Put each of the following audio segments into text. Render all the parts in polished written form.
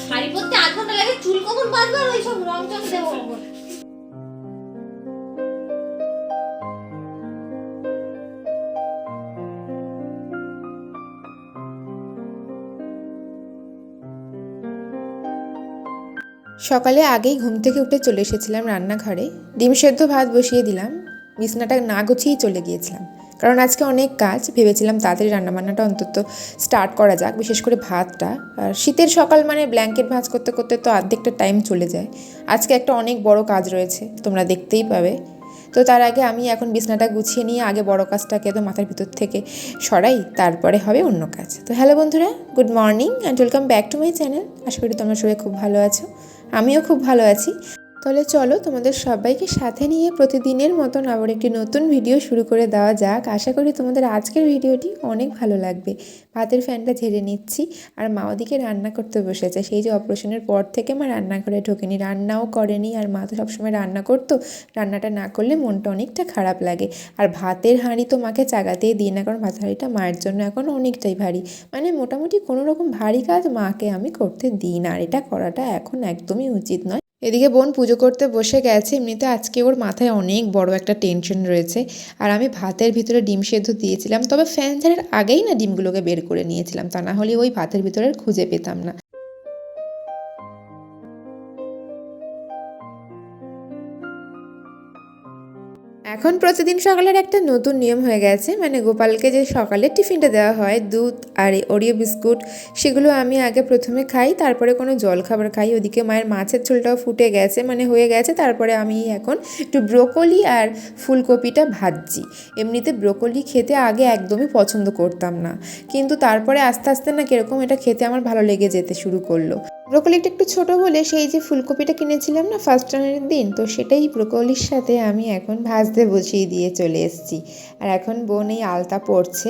শাড়ি পরতে 8 ঘন্টা লাগে, চুল কখন বাঁধবো আর ওইসব রং চং দেবো। সকালে আগেই ঘুম থেকে উঠে চলে এসেছিলাম রান্নাঘরে। ডিম সেদ্ধ ভাত বসিয়ে দিলাম। বিছনাটা না গুছিয়েই চলে গিয়েছিলাম, কারণ আজকে অনেক কাজ। ভেবেছিলাম তাড়াতাড়ি রান্নাবান্নাটা অন্তত স্টার্ট করা যাক, বিশেষ করে ভাতটা। আর শীতের সকাল মানে ব্ল্যাঙ্কেট ভাঁজ করতে করতে তো অর্ধেকটা টাইম চলে যায়। আজকে একটা অনেক বড় কাজ রয়েছে, তোমরা দেখতেই পাবে। তো তার আগে আমি এখন বিছনাটা গুছিয়ে নিয়ে আগে বড় কাজটাকে তো মাথার ভিতর থেকে সরাই, তারপরে হবে অন্য কাজ। তো হ্যালো বন্ধুরা, good morning and welcome back to my channel. আশা করি তোমরা সবাই খুব ভালো আছো, আমিও খুব ভালো আছি। তাহলে চলো তোমাদের সবাইকে সাথে নিয়ে প্রতিদিনের মতন আবার একটি নতুন ভিডিও শুরু করে দেওয়া যাক। আশা করি তোমাদের আজকের ভিডিওটি অনেক ভালো লাগবে। ভাতের ফ্যানটা ঝেড়ে নিচ্ছি, আর মা ওদিকে রান্না করতে বসেছে। সেই যে অপারেশনের পর থেকে মা রান্নাঘরে ঢোকেনি, রান্নাও করেনি। আর মা তো সবসময় রান্না করতো, রান্নাটা না করলে মনটা অনেকটা খারাপ লাগে। আর ভাতের হাঁড়ি তো মাকে চাগাতেই দিই না, কারণ ভাতের হাঁড়িটা মায়ের জন্য এখন অনেকটাই ভারী। মানে মোটামুটি কোনো রকম ভারী কাজ মাকে আমি করতে দিই না, আর এটা করাটা এখন একদমই উচিত নয়। এদিকে বোন পুজো করতে বসে গেছে। এমনিতে আজকে ওর মাথায় অনেক বড় একটা টেনশন রয়েছে। আর আমি ভাতের ভিতরে ডিম সেদ্ধ দিয়েছিলাম, তবে ফ্যান ঝাড়ার আগেই না ডিমগুলোকে বের করে নিয়েছিলাম, তা না হলে ওই ভাতের ভিতরে খুঁজে পেতাম না। এখন প্রতিদিন সকালের একটা নতুন নিয়ম হয়ে গেছে, মানে গোপালকে যে সকালের টিফিনটা দেওয়া হয়, দুধ আর ওরিও বিস্কুট, সেগুলো আমি আগে প্রথমে খাই, তারপরে কোনো জল খাবার খাই। ওদিকে মায়ের মাছের ঝোলটাও ফুটে গেছে, মানে হয়ে গেছে। তারপরে আমি এখন একটু ব্রোকলি আর ফুলকপিটা ভাজছি। এমনিতে ব্রোকলি খেতে আগে একদমই পছন্দ করতাম না, কিন্তু তারপরে আস্তে আস্তে না কীরকম এটা খেতে আমার ভালো লেগে যেতে শুরু করলো। ব্রোকলিটা একটু ছোটো বলে সেই যে ফুলকপিটা কিনেছিলাম না ফার্স্ট রান্নার দিন, তো সেটাই ব্রোকলির সাথে আমি এখন ভাজতে বসিয়ে দিয়ে চলে এসেছি। আর এখন বোন এই আলতা পরছে।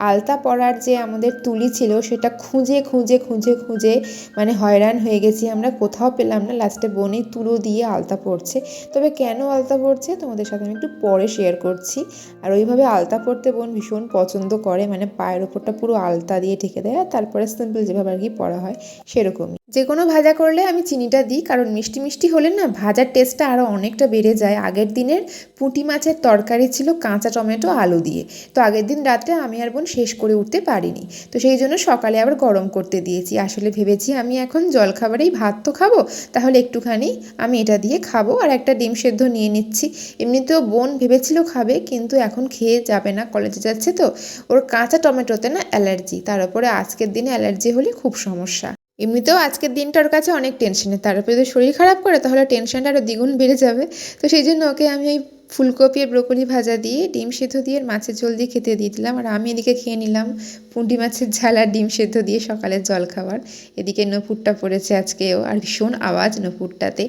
আলতা পরার যে আমাদের তুলি ছিল, সেটা খুঁজে খুঁজে খুঁজে খুঁজে মানে হয়রান হয়ে গেছি আমরা, কোথাও পেলাম না। লাস্টে বোন এই তুলো দিয়ে আলতা পরছে। তবে কেন আলতা পরছে তোমাদের সাথে আমি একটু পরে শেয়ার করছি। আর ওইভাবে আলতা পরতে বোন ভীষণ পছন্দ করে, মানে পায়ের ওপরটা পুরো আলতা দিয়ে ঢেকে দেয়, আর তারপরে সিম্পল যেভাবে আর কি পরা হয় সেরকমই। যে কোনো ভাজা করলে আমি চিনিটা দিই, কারণ মিষ্টি মিষ্টি হলে না ভাজার টেস্টটা আরও অনেকটা বেড়ে যায়। আগের দিনের পুঁটি মাছের তরকারি ছিল কাঁচা টমেটো আলু দিয়ে, তো আগের দিন রাতে আমি আর বোন শেষ করে উঠতে পারিনি, তো সেই জন্য সকালে আবার গরম করতে দিয়েছি। আসলে ভেবেছি আমি এখন জলখাবারেই ভাত তো খাবো, তাহলে একটুখানি আমি এটা দিয়ে খাবো। আর একটা ডিম সেদ্ধ নিয়ে নিচ্ছি। এমনিতেও বোন ভেবেছিল খাবে, কিন্তু এখন খেয়ে যাবে না, কলেজে যাচ্ছে তো। ওর কাঁচা টমেটোতে না অ্যালার্জি, তার উপরে আজকের দিনে অ্যালার্জি হলে খুব সমস্যা। এমনিতেও আজকের দিনটার কাছে অনেক টেনশনের, তার উপরে যদি শরীর খারাপ করে তাহলে টেনশনটা আরও দ্বিগুণ বেড়ে যাবে। তো সেই জন্য ওকে আমি ওই ফুলকপি আর ব্রোকলি ভাজা দিয়ে ডিম সেদ্ধ দিয়ে মাছের ঝোল দিয়ে খেতে দিয়ে দিলাম। আর আমি এদিকে খেয়ে নিলাম পুঁটি মাছের ঝাল আর ডিম সেদ্ধ দিয়ে সকালের জলখাবার। এদিকে নপুরটা পড়েছে আজকেও, আর ভীষণ আওয়াজ নপুরটাতে,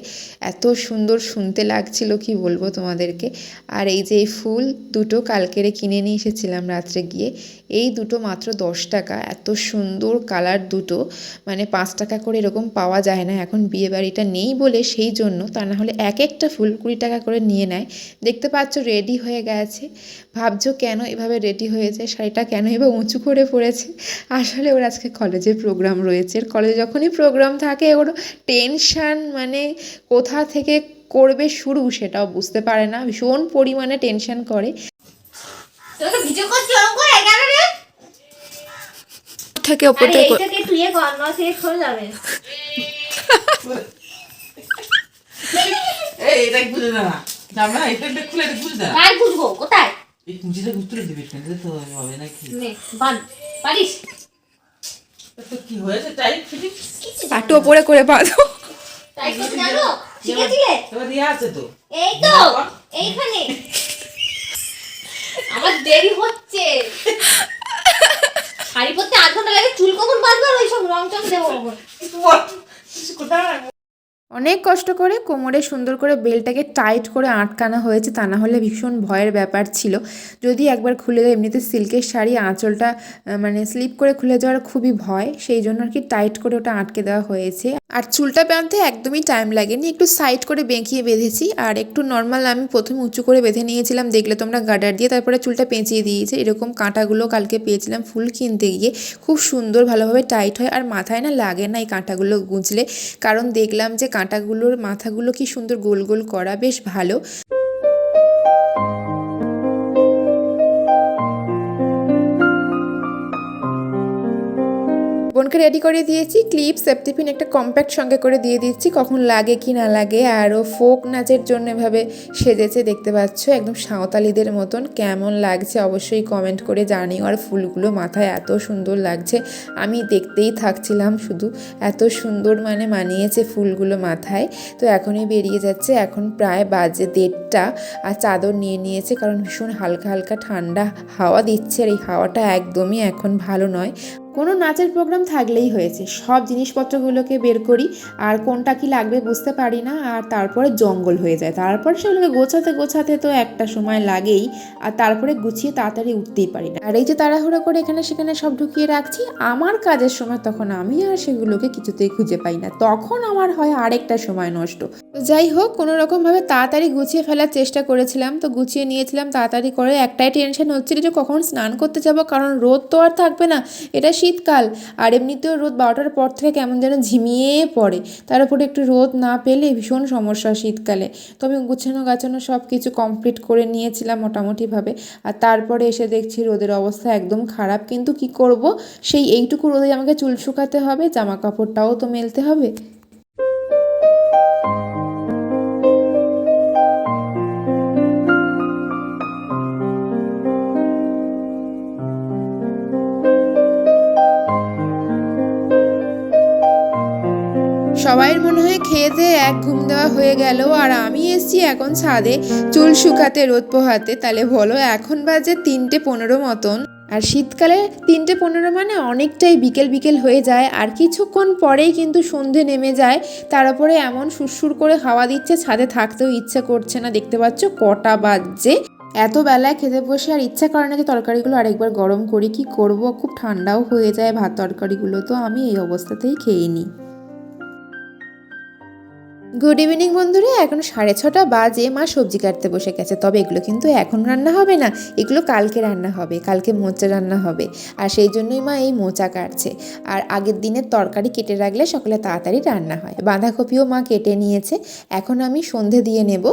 এত সুন্দর শুনতে লাগছিল কি বলবো তোমাদেরকে। আর এই যে এই ফুল দুটো কালকেরে কিনে নিয়ে এসেছিলাম রাত্রে গিয়ে, এই দুটো মাত্র 10 টাকা। এত সুন্দর কালার দুটো, মানে 5 টাকা করে এরকম পাওয়া যায় না এখন, বিয়েবাড়িটা নেই বলে সেই জন্য, তা না হলে এক একটা ফুল 20 টাকা করে নিয়ে নেয়। দেখতে পাচ্ছ রেডি হয়ে গেছে। ভাবছো কেন এভাবে রেডি হয়েছে, শাড়িটা কেন এভাবে উঁচু করে পড়েছে? আসলে ওর আজকে কলেজে প্রোগ্রাম রয়েছে। কলেজে যখনই প্রোগ্রাম থাকে ওর টেনশান, মানে কোথা থেকে করবে শুরু সেটাও বুঝতে পারে না, ভীষণ পরিমাণে টেনশান করে। থেকে ওপর থেকে এটা বুঝে না জামা, এটা খুলে বুঝে না। আর বুঝবো কোথায়? এই কুঞ্চিটা তুলে দিবি, ফেলে তো হবে নাকি? নে বান পারিস। তো কি হয়েছে? টাইট ফিটিং পাটু ওপরে করে বাঁধো। টাইট করতে জানো? শিখেছিলে? এবার ইয়া আছে তো, এই তো এইখানে। আমার দেরি হচ্ছে। শাড়ি পরতে 8 ঘন্টা লাগে, চুল কখন বাঁধবো আর ওইসব রং চং দেবো। কোথায় অনেক কষ্ট করে কোমরে সুন্দর করে বেল্টটাকে টাইট করে আটকানো হয়েছে, তা না হলে ভীষণ ভয়ের ব্যাপার ছিল। যদি একবার খুলে যায়, এমনিতে সিল্কের শাড়ি আঁচলটা মানে স্লিপ করে খুলে যাওয়ার খুবই ভয়, সেই জন্য আর কি টাইট করে ওটা আটকে দেওয়া হয়েছে। আর চুলটা বাঁধতে একদমই টাইম লাগেনি, একটু সাইড করে বেঁকিয়ে বেঁধেছি। আর একটু নর্মাল আমি প্রথমে উঁচু করে বেঁধে নিয়েছিলাম, দেখলে তোমরা গার্ডার দিয়ে, তারপরে চুলটা পেঁচিয়ে দিয়েছি। এরকম কাঁটাগুলো কালকে পেয়েছিলাম ফুল কিনতে গিয়ে, খুব সুন্দর ভালোভাবে টাইট হয়। আর মাথায় না লাগে না এই কাঁটাগুলো গুঁজলে, কারণ দেখলাম যে কাঁটাগুলোর মাথাগুলো কি সুন্দর গোল গোল করা, বেশ ভালো। বোনকে রেডি করে দিয়েছি, ক্লিপ সেফটি পিন একটা কম্প্যাক্ট সঙ্গে করে দিয়ে দিচ্ছি, কখন লাগে কি না লাগে। আরও ফোক নাচের জন্য এভাবে সেজেছে, দেখতে পাচ্ছ একদম সাঁওতালিদের মতন। কেমন লাগছে অবশ্যই কমেন্ট করে জানিও। আর ফুলগুলো মাথায় এত সুন্দর লাগছে, আমি দেখতেই থাকছিলাম শুধু, এত সুন্দর মানে মানিয়েছে ফুলগুলো মাথায়। তো এখনই বেরিয়ে যাচ্ছে, এখন প্রায় বাজে 1:30। আর চাদর নিয়ে নিয়েছে, কারণ ভীষণ হালকা হালকা ঠান্ডা হাওয়া দিচ্ছে, আর এই হাওয়াটা একদমই এখন ভালো নয়। কোনো নাচের প্রোগ্রাম থাকলেই হয়েছে, সব জিনিসপত্রগুলোকে বের করি, আর কোনটা কি লাগবে বুঝতে পারি না, আর তারপরে জঙ্গল হয়ে যায়। তারপরে সেগুলোকে গোছাতে গোছাতে তো একটা সময় লাগেই, আর তারপরে গুছিয়ে তাড়াতাড়ি উঠতেই পারি না। আর এই যে তাড়াহুড়ো করে এখানে সেখানে সব ঢুকিয়ে রাখছি, আমার কাজের সময় তখন আমি আর সেগুলোকে কিছুতেই খুঁজে পাই না, তখন আমার হয় আরেকটা সময় নষ্ট। তো যাই হোক, কোনো রকমভাবে তাড়াতাড়ি গুছিয়ে ফেলার চেষ্টা করেছিলাম, তো গুছিয়ে নিয়েছিলাম তাড়াতাড়ি করে। একটাই টেনশন হচ্ছিল যে কখন স্নান করতে যাব, কারণ রোদ তো আর থাকবে না, এটা শীতকাল। আর এমনিতেও রোদ 12টার পর থেকে কেমন যেন ঝিমিয়ে পড়ে, তার উপরে একটু রোদ না পেলে ভীষণ সমস্যা শীতকালে। তো আমি গুছানো গাছানো সব কিছু কমপ্লিট করে নিয়েছিলাম মোটামুটিভাবে। আর তারপরে এসে দেখছি রোদের অবস্থা একদম খারাপ, কিন্তু কি করব, সেই এইটুকু রোদে আমাকে চুল শুকাতে হবে, জামা কাপড়টাও তো মেলতে হবে। সবাইয়ের মনে হয় খেয়ে দিয়ে এক ঘুম দেওয়া হয়ে গেল, আর আমি এসছি এখন ছাদে চুল শুকাতে, রোদ পোহাতে। তাহলে বলো, এখন বাজে 3:15 মতন। আর শীতকালে 3:15 মানে অনেকটাই বিকেল বিকেল হয়ে যায়, আর কিছুক্ষণ পরেই কিন্তু সন্ধে নেমে যায়। তার উপরে এমন সুরসুর করে হাওয়া দিচ্ছে, ছাদে থাকতেও ইচ্ছে করছে না। দেখতে পাচ্ছ কটা বাজছে, এত বেলায় খেতে বসে আর ইচ্ছা করে না যে তরকারিগুলো আরেকবার গরম করি। কি করব, খুব ঠান্ডাও হয়ে যায় ভাত তরকারিগুলো, তো আমি এই অবস্থাতেই খেয়ে নিই। গুড ইভিনিং বন্ধুরা, এখন 6:30 বাজে, মা সবজি কাটতে বসে গেছে। তবে এগুলো কিন্তু এখন রান্না হবে না, এগুলো কালকে রান্না হবে, কালকে মোচা রান্না হবে। আর সেই জন্যই মা এই মোচা কাটছে। আর আগের দিনের তরকারি কেটে রাখলে সকালে তাড়াতাড়ি রান্না হয়। বাঁধাকপিও মা কেটে নিয়েছে, এখন আমি সন্ধে দিয়ে নেব।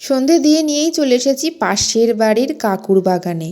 সন্ধে দিয়ে নিয়েই চলে এসেছি পাশের বাড়ির কাকুর বাগানে।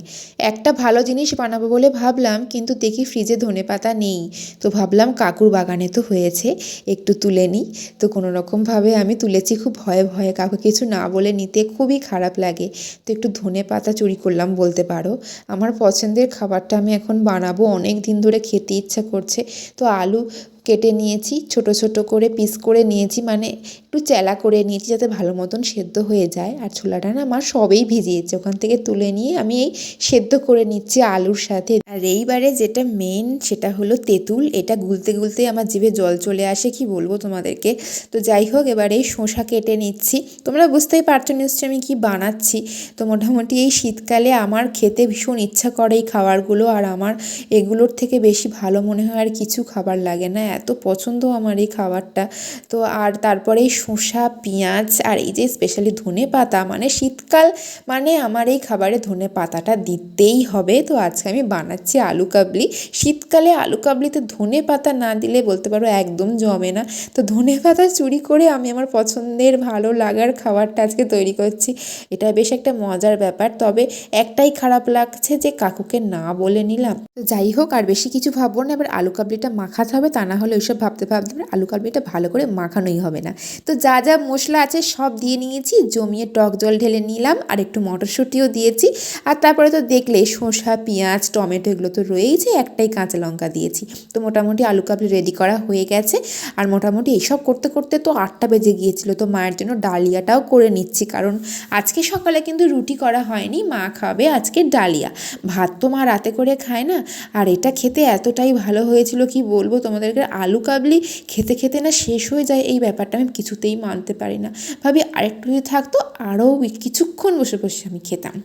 একটা ভালো জিনিস বানাবো বলে ভাবলাম, কিন্তু দেখি ফ্রিজে ধনেপাতা নেই। তো ভাবলাম কাকুর বাগানে তো হয়েছে, একটু তুলে নিই। তো কোনো রকমভাবে আমি তুলেছি, খুব ভয়ে ভয়ে, কাউকে কিছু না বলে নিতে খুবই খারাপ লাগে। তো একটু ধনেপাতা চুরি করলাম বলতে পারো। আমার পছন্দের খাবারটা আমি এখন বানাবো, অনেক দিন ধরে খেতে ইচ্ছা করছে। তো আলু কেটে নিয়েছি, ছোট ছোট করে পিস করে নিয়েছি, মানে একটু চেলা করে নিয়েছি যাতে ভালো মতন সেদ্ধ হয়ে যায়। আর ছোলাটা না আমার সবেই ভিজিয়েছে, ওখান থেকে তুলে নিয়ে আমি এই সেদ্ধ করে নিচ্ছি আলুর সাথে। আর এইবারে যেটা মেন সেটা হলো তেঁতুল, এটা গুলতে গুলতে আমার জিভে জল চলে আসে, কি বলবো তোমাদেরকে। তো যাই হোক, এবারে এই শসা কেটে নিচ্ছি। তোমরা বুঝতেই পারছো নিশ্চয়ই আমি কি বানাচ্ছি। তো মোটামুটি এই শীতকালে আমার খেতে ভীষণ ইচ্ছা করে এই খাবারগুলো, আর আমার এগুলোর থেকে বেশি ভালো মনে হয় আর কিছু খাবার লাগে না, এত পছন্দ আমার এই খাবারটা। তো আর তারপরে এই শসা, পেঁয়াজ, আর এই যে স্পেশালি ধনেপাতা, মানে শীতকাল মানে আমার এই খাবারে ধনেপাতাটা দিতেই হবে। তো আজকে আমি বানাচ্ছি আলু কাবলি। শীতকালে আলু কাবলিতে ধনেপাতা না দিলে বলতে পারো একদম জমে না। তো ধনেপাতা চুরি করে আমি আমার পছন্দের ভালো লাগার খাবারটা আজকে তৈরি করছি। এটা বেশ একটা মজার ব্যাপার, তবে একটাই খারাপ লাগছে যে কাকুকে না বলে নিলাম। তো যাই হোক, আর বেশি কিছু ভাববো না, এবার আলু কাবলিটা মাখাতে হবে, তা না হলে ওইসব ভাবতে ভাবতে আলু কাবলিটা ভালো করে মাখানোই হবে না। তো যা যা মশলা আছে সব দিয়ে নিয়েছি, জমিয়ে টক জল ঢেলে নিলাম আর একটু মটরশুঁটিও দিয়েছি। আর তারপরে তো দেখলে শসা, পেঁয়াজ, টমেটো এগুলো তো রয়েইছে, একটাই কাঁচা লঙ্কা দিয়েছি। তো মোটামুটি আলু কাবলি রেডি করা হয়ে গেছে। আর মোটামুটি এইসব করতে করতে তো 8টা বেজে গিয়েছিল। তো মায়ের জন্য ডালিয়াটাও করে নিচ্ছি, কারণ আজকে সকালে কিন্তু রুটি করা হয়নি, মা খাবে আজকে ডালিয়া। ভাত তো মা রাতে করে খায় না। আর এটা খেতে এতটাই ভালো হয়েছিল কি বলবো তোমাদেরকে, আলু কাবলি খেতে খেতে না শেষ হয়ে যায়, এই ব্যাপারটা আমি কিছুতেই মানতে পারি না। ভাবি আরেকটু যদি থাকতো আরও কিছুক্ষণ বসে বসে আমি খেতাম।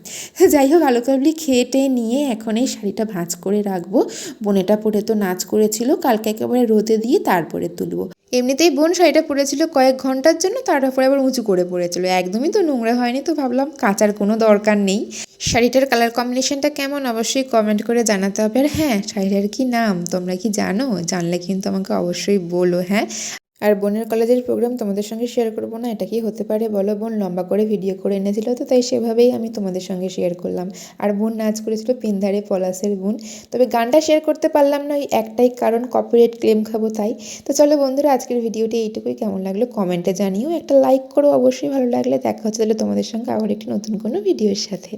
যাই হোক, আলু কাবলি খেটে নিয়ে এখন এই শাড়িটা ভাঁজ করে রাখবো। বোনেটা পরে তো নাচ করেছিল, কালকে একেবারে রোদে দিয়ে তারপরে তুলবো। এমনিতেই বোন শাড়িটা পরেছিল কয়েক ঘন্টার জন্য, তারপরে আবার উঁচু করে পরেছিল, একদমই তো নোংরা হয়নি। তো ভাবলাম কাচার কোনো দরকার নেই। শাড়িটার কালার কম্বিনেশনটা কেমন অবশ্যই কমেন্ট করে জানাতে হবে। আর হ্যাঁ, শাড়িটার কি নাম তোমরা কি জানো? জানলে কিন্তু আমাকে অবশ্যই বলো। হ্যাঁ, আর বোনের কলেজের প্রোগ্রাম তোমাদের সঙ্গে শেয়ার করবো না, এটা কি হতে পারে বলো? বোন লম্বা করে ভিডিও করে এনেছিল, তো তাই সেভাবেই আমি তোমাদের সঙ্গে শেয়ার করলাম। আর বোন নাচ করেছিল পিন্ধারে পলাশের বোন। তবে গানটা শেয়ার করতে পারলাম না, ওই একটাই কারণ, কপিরাইট ক্লেম খাবো তাই। তো চলো বন্ধুরা, আজকের ভিডিওটি এইটুকুই। কেমন লাগলো কমেন্টে জানিও, একটা লাইক করো অবশ্যই ভালো লাগলে। দেখা হচ্ছে তাহলে তোমাদের সঙ্গে আবার একটি নতুন কোনো ভিডিওর সাথে।